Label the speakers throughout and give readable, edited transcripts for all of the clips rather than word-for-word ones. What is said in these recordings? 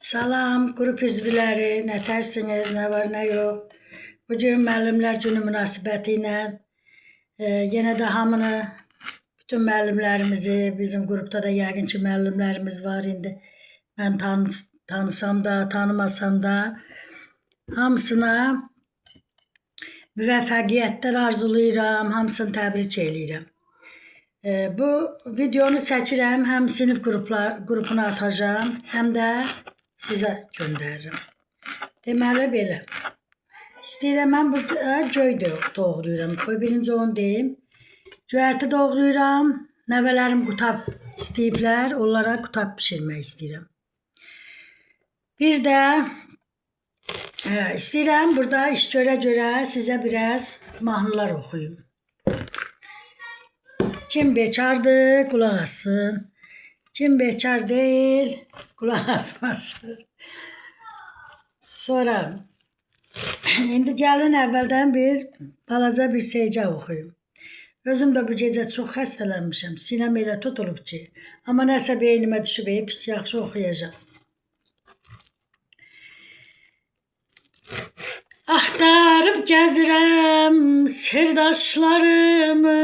Speaker 1: Salam qrup üzvləri, nətərsiniz, nə var, nə yox. Bugün müəllimlər günü münasibəti ilə yenə də hamını, bütün müəllimlərimizi, bizim qrupda da yəqin ki müəllimlərimiz var indi. Mən tanısam da, tanımasam da hamısına müvəffəqiyyətlər arzulayıram, hamısını təbrik eləyirəm. Bu videonu çəkirəm, həm sinif qrupuna atacağım, həm də sizə göndərirəm. Deməli belə. İstəyirəm, mən burada göy doğrayıram. Qoy birinci onu deyim. Göyərti doğrayıram. Nəvələrim qutab istəyiblər. Onlara qutab pişirmək istəyirəm. Bir də istəyirəm burada iş görə sizə biraz mahnılar oxuyum. Kim bekardır, qulaq assın. Kim bekar değil, qulaq asmasın. Sonra, indi gəlin əvvəldən bir balaca bir secə oxuyum. Özüm də bu gecə çox xəstələnmişəm. Sinəm elə tutulub ki. Amma nəsə beynimə düşüb, pis yaxşı oxuyacağım. Axtarıb gəzirəm sirdaşlarımı.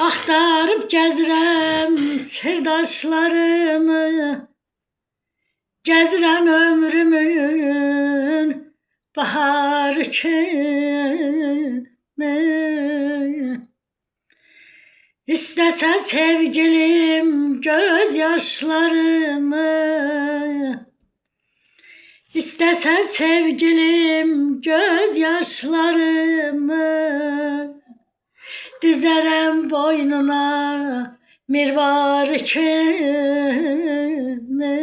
Speaker 1: Axtarıb gəzirəm sirdaşlarımı. Gəzirəm ömrümün bahar kimi. İstəsə sevgilim göz yaşlarımı. İstəsə sevgilim göz yaşlarımı. Düzərəm boynuna mirvar kimi.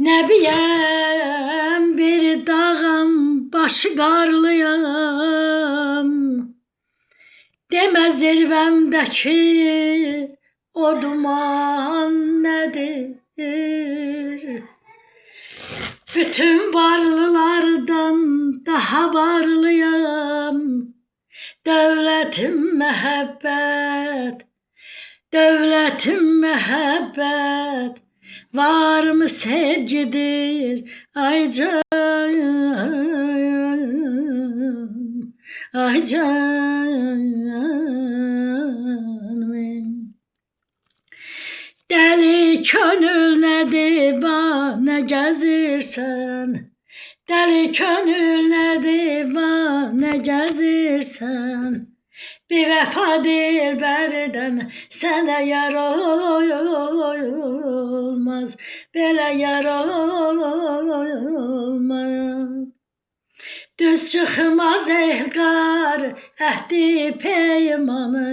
Speaker 1: Nəbiyəm bir dağım, başı qarlıyam. Demə zirvəmdəki o duman nədir? Bütün varlılardan daha varlıyam. Dövlətim məhəbbət, dövlətim məhəbbət. Var mı sevgidir, ay can, ay canım. Dəli könül nə divanə gəzirsən, dəli könül nə divanə gəzirsən. Bir vəfa dilbərdən sənə yar olmaz, belə yar olmaz. Düz çıxmaz elqar əhdi peymanı.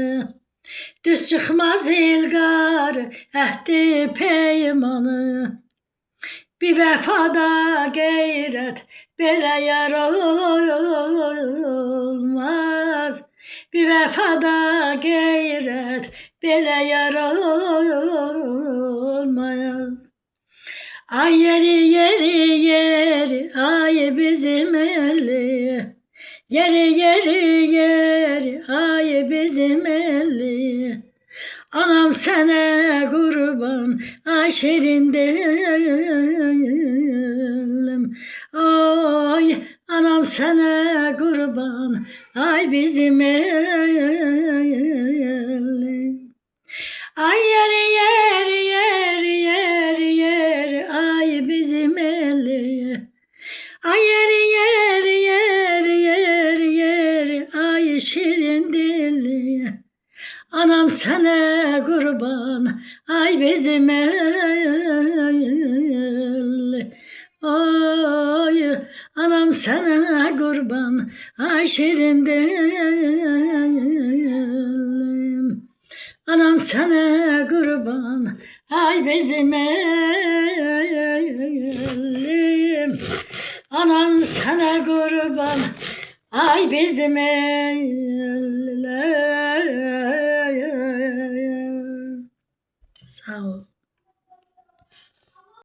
Speaker 1: Düz çıxmaz elqar əhdi peymanı. Bir vəfada qeyrət belə yar olmaz. Bir vəfada qeyrət belə yar olmaz. Ay yeri yeri yeri ay bizim elli. Yeri yeri yeri ay bizim elli. Anam sənə qurban, ay şirin dilim. Ay anam sənə qurban, ay bizim elim. Ay yeri yeri yeri yeri yeri ay bizim eli. Ay yeri yeri yeri yeri yeri ay şirin dili. Anam sənə qurban, ay bizim el. Oy, anam sənə qurban, ay şirin dilim. Anam sənə qurban, ay bizim elim. Anam sənə qurban, ay bizim elim. Sağ ol.